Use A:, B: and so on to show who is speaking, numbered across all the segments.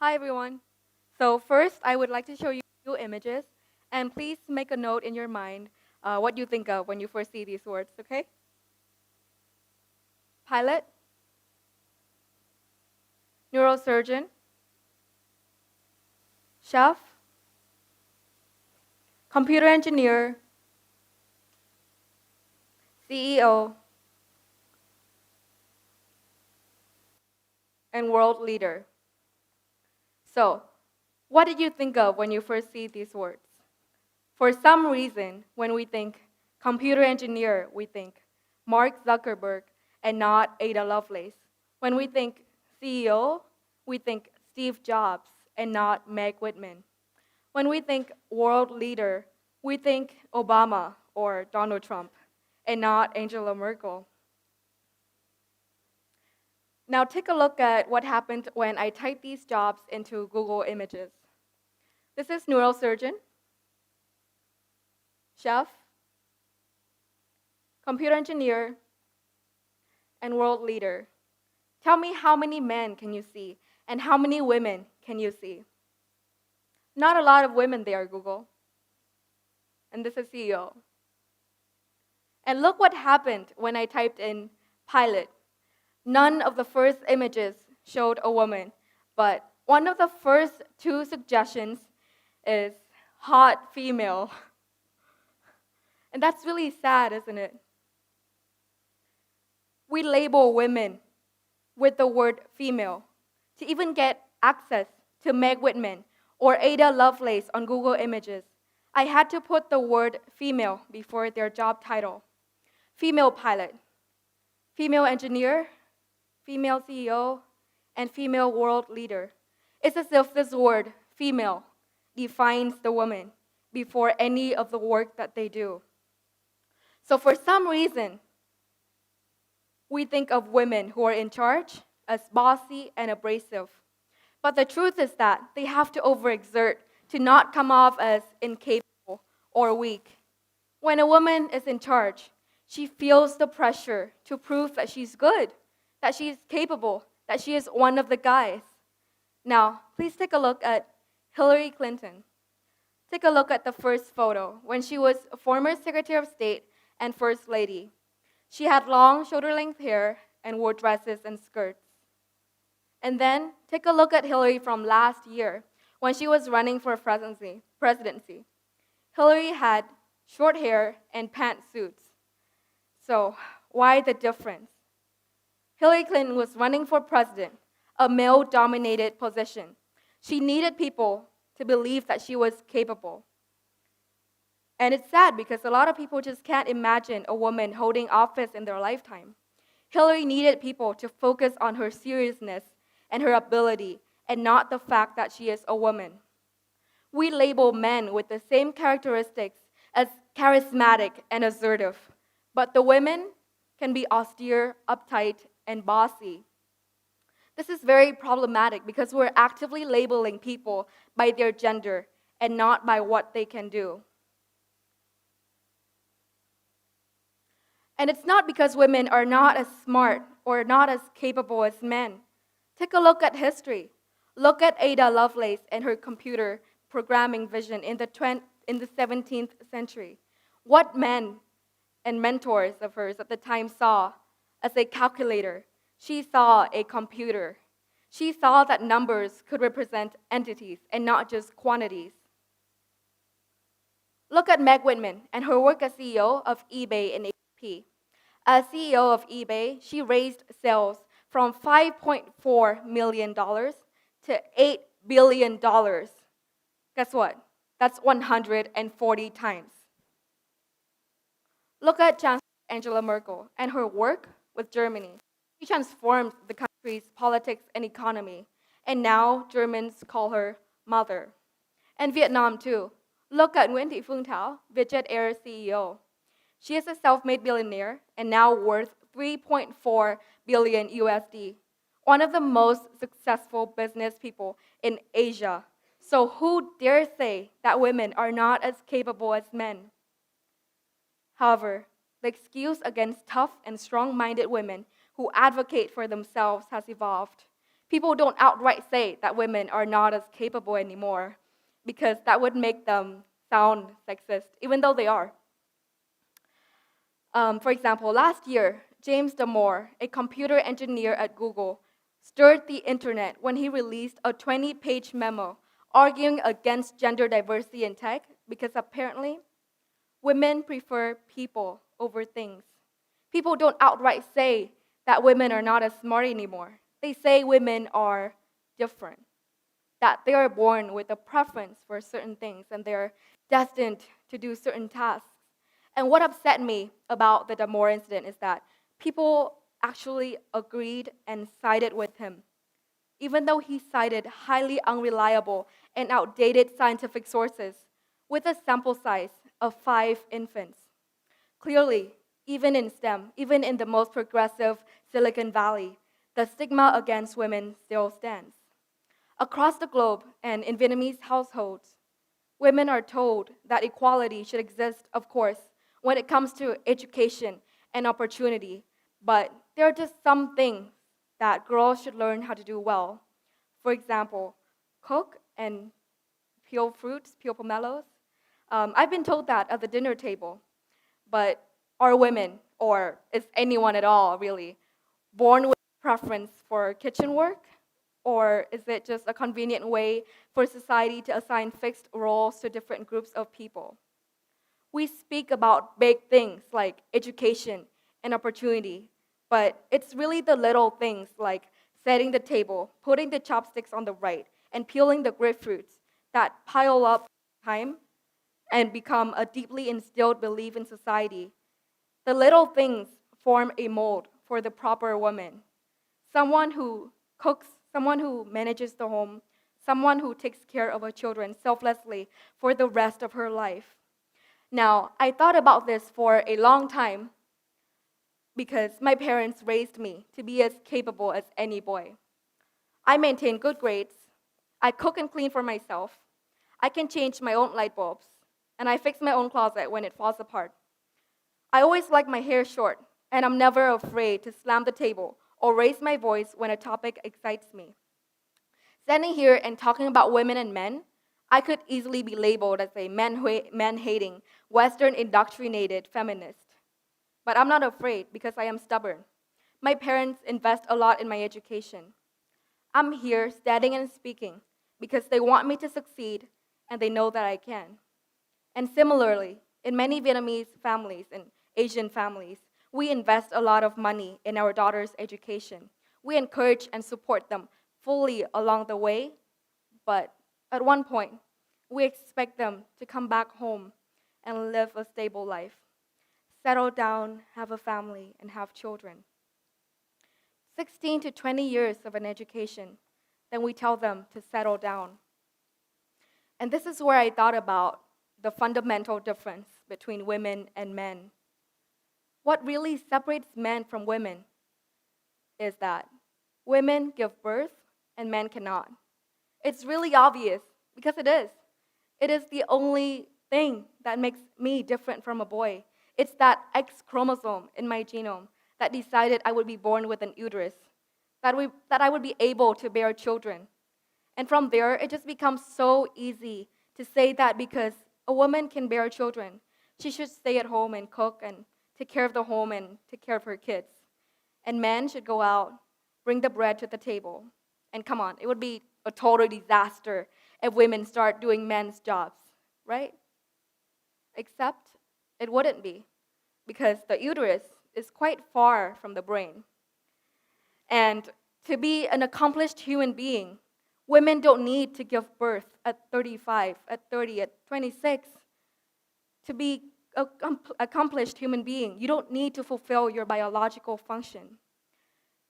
A: Hi everyone. So first, I would like to show you a few images, and please make a note in your mind what you think of when you first see these words, okay? Pilot, neurosurgeon, chef, computer engineer, CEO, and world leader. So, what did you think of when you first see these words? For some reason, when we think computer engineer, we think Mark Zuckerberg and not Ada Lovelace. When we think CEO, we think Steve Jobs and not Meg Whitman. When we think world leader, we think Obama or Donald Trump and not Angela Merkel. Now take a look at what happened when I typed these jobs into Google Images. This is neurosurgeon, chef, computer engineer, and world leader. Tell me how many men can you see and how many women can you see? Not a lot of women there, Google. And this is CEO. And look what happened when I typed in pilot. None of the first images showed a woman, but one of the first two suggestions is hot female. And that's really sad, isn't it? We label women with the word female. To even get access to Meg Whitman or Ada Lovelace on Google Images, I had to put the word female before their job title. Female pilot, female engineer, female CEO, and female world leader. It's as if this word, female, defines the woman before any of the work that they do. So for some reason, we think of women who are in charge as bossy and abrasive. But the truth is that they have to overexert to not come off as incapable or weak. When a woman is in charge, she feels the pressure to prove that she's good, that she's capable, that she is one of the guys. Now, please take a look at Hillary Clinton. Take a look at the first photo when she was a former Secretary of State and First Lady. She had long shoulder-length hair and wore dresses and skirts. And then take a look at Hillary from last year when she was running for presidency. Hillary had short hair and pantsuits. So why the difference? Hillary Clinton was running for president, a male-dominated position. She needed people to believe that she was capable. And it's sad because a lot of people just can't imagine a woman holding office in their lifetime. Hillary needed people to focus on her seriousness and her ability and not the fact that she is a woman. We label men with the same characteristics as charismatic and assertive, but the women can be austere, uptight, and bossy. This is very problematic because we're actively labeling people by their gender and not by what they can do. And it's not because women are not as smart or not as capable as men. Take a look at history. Look at Ada Lovelace and her computer programming vision in the 17th century. What men and mentors of hers at the time saw as a calculator? She saw a computer. She saw that numbers could represent entities and not just quantities. Look at Meg Whitman and her work as CEO of eBay and HP. As CEO of eBay, she raised sales from $5.4 million to $8 billion. Guess what? That's 140 times. Look at Chancellor Angela Merkel and her work with Germany. She transformed the country's politics and economy, and now Germans call her mother. And Vietnam too. Look at Nguyen Vietjet Air CEO. She is a self-made billionaire and now worth 3.4 billion USD, one of the most successful business people in Asia. So who dare say that women are not as capable as men? However, the excuse against tough and strong-minded women who advocate for themselves has evolved. People don't outright say that women are not as capable anymore because that would make them sound sexist, even though they are. For example, last year, James Damour, a computer engineer at Google, stirred the internet when he released a 20-page memo arguing against gender diversity in tech because apparently women prefer people over things. People don't outright say that women are not as smart anymore. They say women are different, that they are born with a preference for certain things and they're destined to do certain tasks. And what upset me about the Damour incident is that people actually agreed and sided with him, even though he cited highly unreliable and outdated scientific sources with a sample size of 5 infants. Clearly, even in STEM, even in the most progressive Silicon Valley, the stigma against women still stands. Across the globe and in Vietnamese households, women are told that equality should exist, of course, when it comes to education and opportunity, but there are just some things that girls should learn how to do well. For example, cook and peel fruits, peel pomelos. I've been told that at the dinner table, but are women, or is anyone at all really, born with a preference for kitchen work? Or is it just a convenient way for society to assign fixed roles to different groups of people? We speak about big things like education and opportunity, but it's really the little things like setting the table, putting the chopsticks on the right, and peeling the grapefruits that pile up time and become a deeply instilled belief in society. The little things form a mold for the proper woman. Someone who cooks, someone who manages the home, someone who takes care of her children selflessly for the rest of her life. Now, I thought about this for a long time because my parents raised me to be as capable as any boy. I maintain good grades, I cook and clean for myself, I can change my own light bulbs, and I fix my own closet when it falls apart. I always like my hair short, and I'm never afraid to slam the table or raise my voice when a topic excites me. Standing here and talking about women and men, I could easily be labeled as a man-hating, Western indoctrinated feminist. But I'm not afraid because I am stubborn. My parents invest a lot in my education. I'm here standing and speaking because they want me to succeed and they know that I can. And similarly, in many Vietnamese families and Asian families, we invest a lot of money in our daughters' education. We encourage and support them fully along the way, but at one point, we expect them to come back home and live a stable life, settle down, have a family, and have children. 16 to 20 years of an education, then we tell them to settle down. And this is where I thought about the fundamental difference between women and men. What really separates men from women is that women give birth and men cannot. It's really obvious because it is. It is the only thing that makes me different from a boy. It's that X chromosome in my genome that decided I would be born with an uterus, that I would be able to bear children. And from there, it just becomes so easy to say that because a woman can bear children, she should stay at home and cook and take care of the home and take care of her kids. And men should go out, bring the bread to the table. And come on, it would be a total disaster if women start doing men's jobs, right? Except it wouldn't be, because the uterus is quite far from the brain. And to be an accomplished human being, women don't need to give birth at 35, at 30, at 26. To be an accomplished human being, you don't need to fulfill your biological function.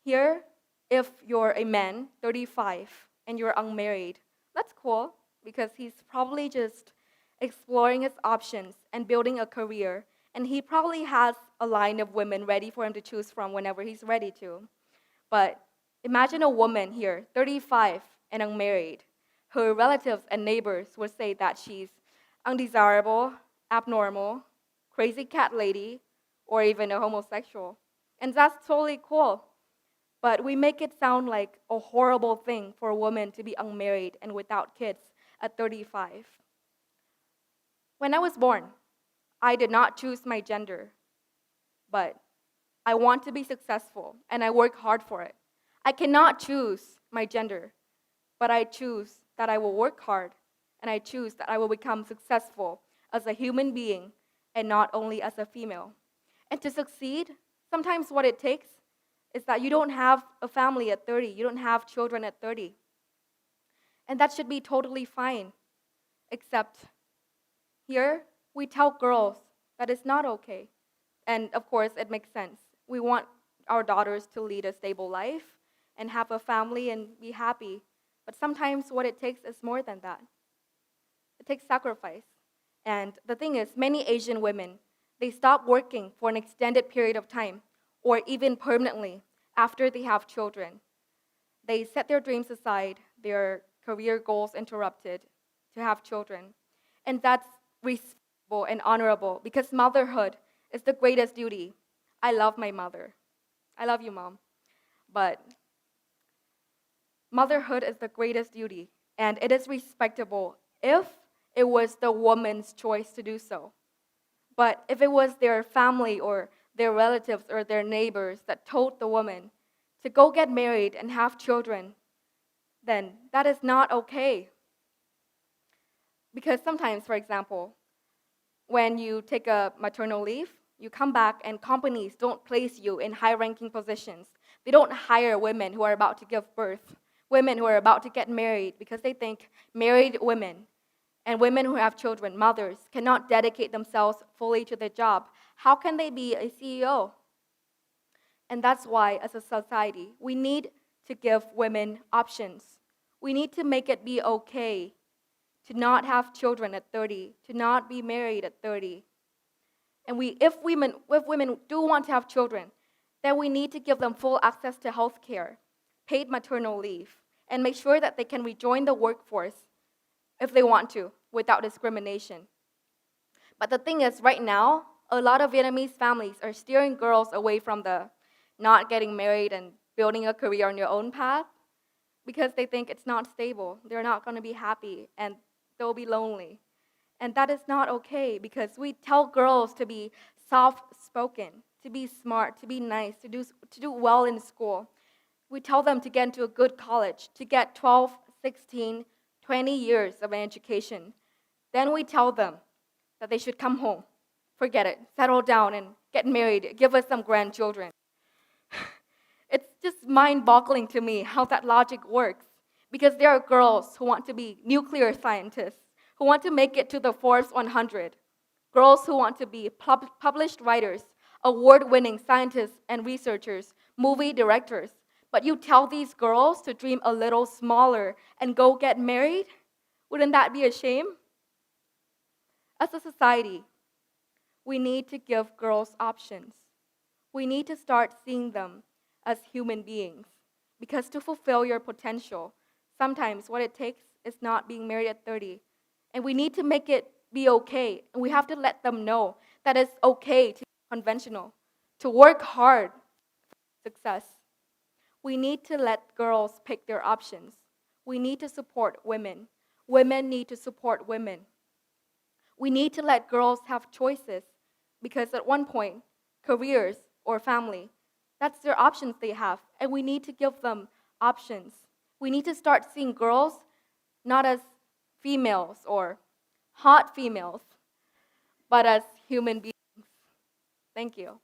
A: Here, if you're a man, 35, and you're unmarried, that's cool, because he's probably just exploring his options and building a career, and he probably has a line of women ready for him to choose from whenever he's ready to. But imagine a woman here, 35 and unmarried. Her relatives and neighbors would say that she's undesirable, abnormal, crazy cat lady, or even a homosexual. And that's totally cool. But we make it sound like a horrible thing for a woman to be unmarried and without kids at 35. When I was born, I did not choose my gender, but I want to be successful and I work hard for it. I cannot choose my gender, but I choose that I will work hard and I choose that I will become successful as a human being and not only as a female. And to succeed, sometimes what it takes is that you don't have a family at 30, you don't have children at 30. And that should be totally fine, except here we tell girls that it's not okay. And of course, it makes sense. We want our daughters to lead a stable life and have a family and be happy. But sometimes what it takes is more than that. It takes sacrifice. And the thing is, many Asian women, they stop working for an extended period of time or even permanently after they have children. They set their dreams aside, their career goals interrupted to have children. And that's respectable and honorable because motherhood is the greatest duty. I love my mother. I love you, Mom. But motherhood is the greatest duty, and it is respectable if it was the woman's choice to do so. But if it was their family or their relatives or their neighbors that told the woman to go get married and have children, then that is not okay. Because sometimes, for example, when you take a maternal leave, you come back and companies don't place you in high-ranking positions. They don't hire women who are about to give birth, women who are about to get married, because they think married women and women who have children, mothers, cannot dedicate themselves fully to their job. How can they be a CEO? And that's why, as a society, we need to give women options. We need to make it be okay to not have children at 30, to not be married at 30. And if women do want to have children, then we need to give them full access to health care, paid maternal leave, and make sure that they can rejoin the workforce if they want to, without discrimination. But the thing is, right now, a lot of Vietnamese families are steering girls away from the not getting married and building a career on your own path because they think it's not stable. They're not going to be happy, and they'll be lonely. And that is not okay because we tell girls to be soft-spoken, to be smart, to be nice, to do well in school. We tell them to get into a good college, to get 12, 16, 20 years of an education. Then we tell them that they should come home, forget it, settle down and get married, give us some grandchildren. It's just mind-boggling to me how that logic works because there are girls who want to be nuclear scientists, who want to make it to the Forbes 100, girls who want to be published writers, award-winning scientists and researchers, movie directors. But you tell these girls to dream a little smaller and go get married? Wouldn't that be a shame? As a society, we need to give girls options. We need to start seeing them as human beings. Because to fulfill your potential, sometimes what it takes is not being married at 30. And we need to make it be okay. And we have to let them know that it's okay to be conventional, to work hard for success. We need to let girls pick their options. We need to support women. Women need to support women. We need to let girls have choices because at one point, careers or family, that's their options they have. And we need to give them options. We need to start seeing girls not as females or hot females, but as human beings. Thank you.